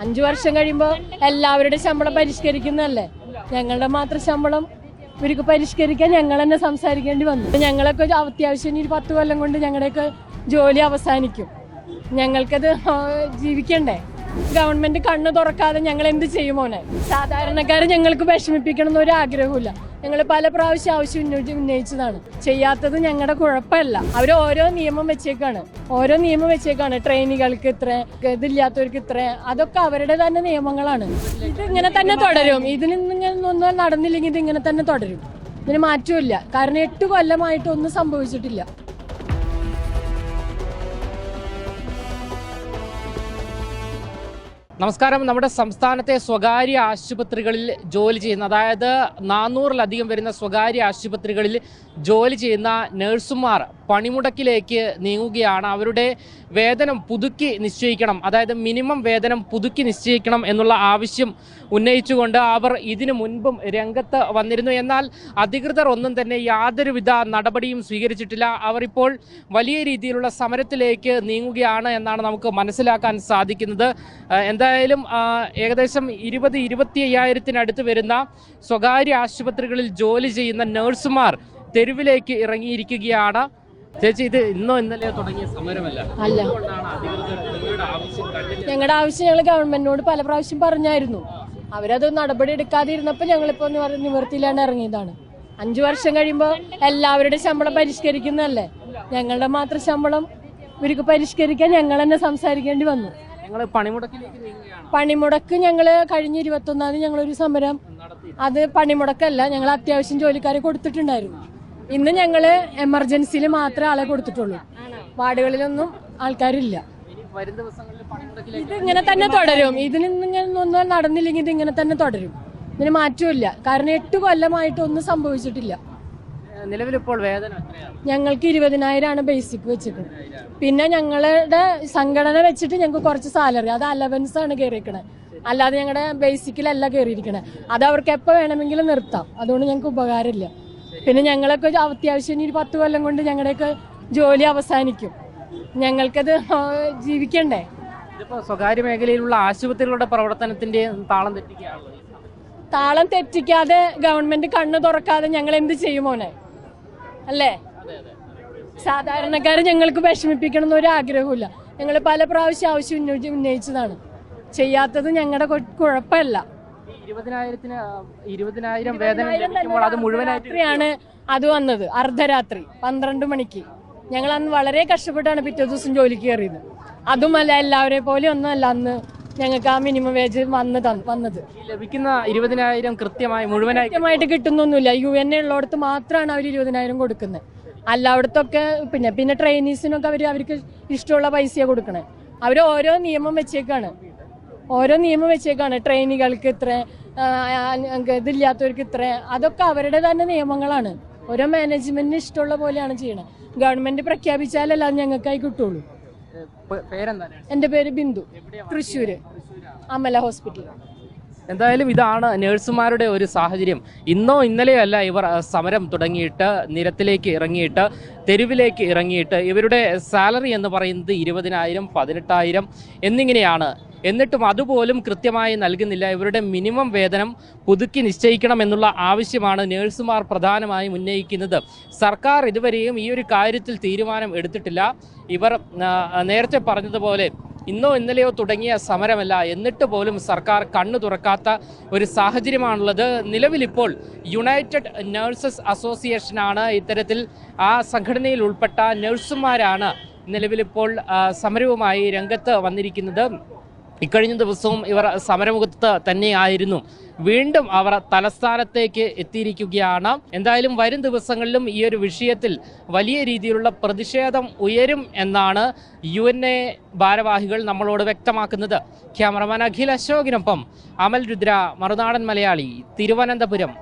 5 വർഷം കഴിയുമ്പോൾ എല്ലാവരുടെ ശമ്പളം പരിഷ്കരിക്കുന്നതല്ലേ. ഞങ്ങളുടെ മാത്രം ശമ്പളം ഇവർക്ക് പരിഷ്കരിക്കാൻ ഞങ്ങൾ തന്നെ സംസാരിക്കേണ്ടി വന്നു. ഞങ്ങളൊക്കെ അത്യാവശ്യം 10 കൊല്ലം കൊണ്ട് ഞങ്ങളുടെയൊക്കെ ജോലി അവസാനിക്കും. ഞങ്ങൾക്കത് ജീവിക്കണ്ടേ? ഗവൺമെന്റ് കണ്ണു തുറക്കാതെ ഞങ്ങൾ എന്ത് ചെയ്യുമോനെ? സാധാരണക്കാരെ ഞങ്ങൾക്ക് വിഷമിപ്പിക്കണം എന്നൊരു ആഗ്രഹമില്ല. ഞങ്ങൾ പല പ്രാവശ്യം ആവശ്യം ഉന്നയിച്ചതാണ്. ചെയ്യാത്തത് ഞങ്ങളുടെ കുഴപ്പമല്ല. അവർ ഓരോ നിയമം വെച്ചേക്കാണ്. ട്രെയിനുകൾക്ക് ഇത്ര, ഇതില്ലാത്തവർക്ക് ഇത്ര, അതൊക്കെ അവരുടെ തന്നെ നിയമങ്ങളാണ്. ഇതിങ്ങനെ തന്നെ തുടരും. ഇതിനൊന്നും നടന്നില്ലെങ്കിൽ ഇതിങ്ങനെ തന്നെ തുടരും. ഇതിന് മാറ്റമില്ല. കാരണം 8 കൊല്ലമായിട്ടൊന്നും സംഭവിച്ചിട്ടില്ല. നമസ്കാരം. നമ്മുടെ സംസ്ഥാനത്തെ സ്വകാര്യ ആശുപത്രികളിൽ ജോലി ചെയ്യുന്ന, അതായത് 400-ലധികം വരുന്ന സ്വകാര്യ ആശുപത്രികളിൽ ജോലി ചെയ്യുന്ന നഴ്സുമാർ പണിമുടക്കിലേക്ക് നീങ്ങുകയാണ്. അവരുടെ വേതനം പുതുക്കി നിശ്ചയിക്കണം, അതായത് മിനിമം വേതനം പുതുക്കി നിശ്ചയിക്കണം എന്നുള്ള ആവശ്യം ഉന്നയിച്ചുകൊണ്ട് അവർ ഇതിനു മുൻപും രംഗത്ത് വന്നിരുന്നു. എന്നാൽ അധികൃതർ ഒന്നും തന്നെ യാതൊരുവിധ നടപടിയും സ്വീകരിച്ചിട്ടില്ല. അവർ ഇപ്പോൾ വലിയ രീതിയിലുള്ള സമരത്തിലേക്ക് നീങ്ങുകയാണ് എന്നാണ് നമുക്ക് മനസ്സിലാക്കാൻ സാധിക്കുന്നത്. എന്തായാലും ഏകദേശം 20-25,000-അടുത്ത് വരുന്ന സ്വകാര്യ ആശുപത്രികളിൽ ജോലി ചെയ്യുന്ന നഴ്സുമാർ തെരുവിലേക്ക് ഇറങ്ങിയിരിക്കുകയാണ്. ചേച്ചി, ഇത് ഇന്നോ ഇന്നലെയോ തുടങ്ങിയ സമരമല്ല. അല്ല, ഞങ്ങളുടെ ആവശ്യം ഞങ്ങൾ ഗവൺമെന്റിനോട് പല പ്രാവശ്യം പറഞ്ഞായിരുന്നു. അവരത് നടപടി എടുക്കാതെ ഇരുന്നപ്പോൾ ഞങ്ങളിപ്പോ നിവൃത്തിയിലാണ് ഇറങ്ങിയതാണ്. 5 വർഷം കഴിയുമ്പോൾ എല്ലാവരുടെ ശമ്പളം പരിഷ്കരിക്കുന്നതല്ലേ. ഞങ്ങളുടെ മാത്രം ശമ്പളം ഇവർക്ക് പരിഷ്കരിക്കാൻ ഞങ്ങൾ തന്നെ സംസാരിക്കേണ്ടി വന്നു. പണിമുടക്ക് ഞങ്ങള് കഴിഞ്ഞ 21-ാം തീയതി ഞങ്ങളൊരു സമരം, അത് പണിമുടക്കല്ല, ഞങ്ങൾ അത്യാവശ്യം ജോലിക്കാരെ കൊടുത്തിട്ടുണ്ടായിരുന്നു. ഇന്ന് ഞങ്ങള് എമർജൻസിയിൽ മാത്രമേ ആളെ കൊടുത്തിട്ടുള്ളൂ. വാർഡുകളിലൊന്നും ആൾക്കാരില്ല. ഇതിങ്ങനെ തന്നെ തുടരും. ഇതിനൊന്നും നടന്നില്ലെങ്കിൽ ഇതിങ്ങനെ തന്നെ തുടരും. ഇതിന് മാറ്റമില്ല. കാരണം 8 കൊല്ലമായിട്ടൊന്നും സംഭവിച്ചിട്ടില്ല. നിലവിലിപ്പോൾ വേതനം ഞങ്ങൾക്ക് 20,000 ബേസിക് വെച്ചിട്ടുണ്ട്. പിന്നെ ഞങ്ങളുടെ സംഘടന വെച്ചിട്ട് ഞങ്ങൾക്ക് കുറച്ച് സാലറി, അത് അലവൻസ് ആണ് കയറിയിരിക്കണേ, അല്ലാതെ ഞങ്ങളുടെ ബേസിക്കിലല്ല കയറിയിരിക്കണേ. അത് അവർക്ക് എപ്പോൾ വേണമെങ്കിലും നിർത്താം. അതുകൊണ്ട് ഞങ്ങൾക്ക് ഉപകാരമില്ല. പിന്നെ ഞങ്ങളൊക്കെ അത്യാവശ്യം 10 കൊല്ലം കൊണ്ട് ഞങ്ങളുടെയൊക്കെ ജോലി അവസാനിക്കും. ഞങ്ങൾക്കത് ജീവിക്കണ്ടേ? ഇതിപ്പോ സ്വകാര്യ മേഖലയിലുള്ള ആശുപത്രികളുടെ പ്രവർത്തനത്തിന്റെ താളം തെറ്റിക്കാതെ ഗവൺമെന്റ് കണ്ണു തുറക്കാതെ ഞങ്ങൾ എന്ത് ചെയ്യുമോനെ? അല്ലേ? സാധാരണക്കാരെ ഞങ്ങൾക്ക് വിഷമിപ്പിക്കണം എന്നൊരു ആഗ്രഹമില്ല. ഞങ്ങൾ പല പ്രാവശ്യം ആവശ്യം ഉന്നയിച്ചതാണ്. ചെയ്യാത്തത് ഞങ്ങളുടെ കുഴപ്പമല്ല. 20,000 വേതനം ലഭിക്കുമ്പോൾ അത് മുഴുവനായിട്ടാണ് അത് വന്നത്. അർദ്ധരാത്രി 12 മണിക്ക് ഞങ്ങൾ അന്ന് വളരെ കഷ്ടപ്പെട്ടാണ് പിറ്റേ ദിവസം ജോലിക്ക് കയറിയത്. അതുമല്ല, എല്ലാവരെ പോലെ ഒന്നുമല്ല അന്ന് ഞങ്ങൾക്ക് ആ മിനിമം വേജ് വന്നത്. ലഭിക്കുന്ന 20,000 കൃത്യമായിട്ട് കിട്ടുന്നൊന്നുമില്ല. UN ഉള്ളിടത്ത് മാത്രമാണ് അവർ 20,000 കൊടുക്കുന്നത്. എല്ലായിടത്തൊക്കെ പിന്നെ ട്രെയിനീസിനൊക്കെ അവർക്ക് ഇഷ്ടമുള്ള പൈസയാണ് കൊടുക്കണേ. അവർ ഓരോ നിയമം വെച്ചേക്കാണ്. ട്രെയിനുകൾക്ക് ഇത്ര, ഇതില്ലാത്തവർക്ക് ഇത്ര, അതൊക്കെ അവരുടെ തന്നെ നിയമങ്ങളാണ്. ഓരോ മാനേജ്മെന്റിന് ഇഷ്ടമുള്ള പോലെയാണ് ചെയ്യണത്. ഗവൺമെന്റ് പ്രഖ്യാപിച്ചാലല്ല അത് ഞങ്ങൾക്കായി കിട്ടുള്ളൂ. എന്റെ പേര് ബിന്ദു, തൃശ്ശൂര് അമല ഹോസ്പിറ്റൽ. എന്തായാലും ഇതാണ് നഴ്സുമാരുടെ ഒരു സാഹചര്യം. ഇന്നോ ഇന്നലെയോ അല്ല ഇവർ സമരം തുടങ്ങിയിട്ട്, നിരത്തിലേക്ക് ഇറങ്ങിയിട്ട്, തെരുവിലേക്ക് ഇറങ്ങിയിട്ട്. ഇവരുടെ സാലറി എന്ന് പറയുന്നത് 20,000, 18,000 എന്നിങ്ങനെയാണ്. എന്നിട്ടും അതുപോലും കൃത്യമായി നൽകുന്നില്ല. ഇവരുടെ മിനിമം വേതനം പുതുക്കി നിശ്ചയിക്കണം എന്നുള്ള ആവശ്യമാണ് നഴ്സുമാർ പ്രധാനമായും ഉന്നയിക്കുന്നത്. സർക്കാർ ഇതുവരെയും ഈ ഒരു കാര്യത്തിൽ തീരുമാനം എടുത്തിട്ടില്ല. ഇവർ നേരത്തെ പറഞ്ഞതുപോലെ ഇന്നോ ഇന്നലെയോ തുടങ്ങിയ സമരമല്ല. എന്നിട്ട് പോലും സർക്കാർ കണ്ണു തുറക്കാത്ത ഒരു സാഹചര്യമാണുള്ളത്. നിലവിലിപ്പോൾ യുണൈറ്റഡ് നഴ്സസ് അസോസിയേഷനാണ് ഇത്തരത്തിൽ, ആ സംഘടനയിൽ ഉൾപ്പെട്ട നഴ്സുമാരാണ് നിലവിലിപ്പോൾ സമരവുമായി രംഗത്ത് വന്നിരിക്കുന്നത്. ഇക്കഴിഞ്ഞ ദിവസവും ഇവർ സമരമുഖത്ത് തന്നെയായിരുന്നു. വീണ്ടും അവർ തലസ്ഥാനത്തേക്ക് എത്തിയിരിക്കുകയാണ്. എന്തായാലും വരും ദിവസങ്ങളിലും ഈ ഒരു വിഷയത്തിൽ വലിയ രീതിയിലുള്ള പ്രതിഷേധം ഉയരും എന്നാണ് UNA ഭാരവാഹികൾ നമ്മളോട് വ്യക്തമാക്കുന്നത്. ക്യാമറമാൻ അഖിൽ അശോകിനൊപ്പം അമൽ രുദ്ര, മറുനാടൻ മലയാളി, തിരുവനന്തപുരം.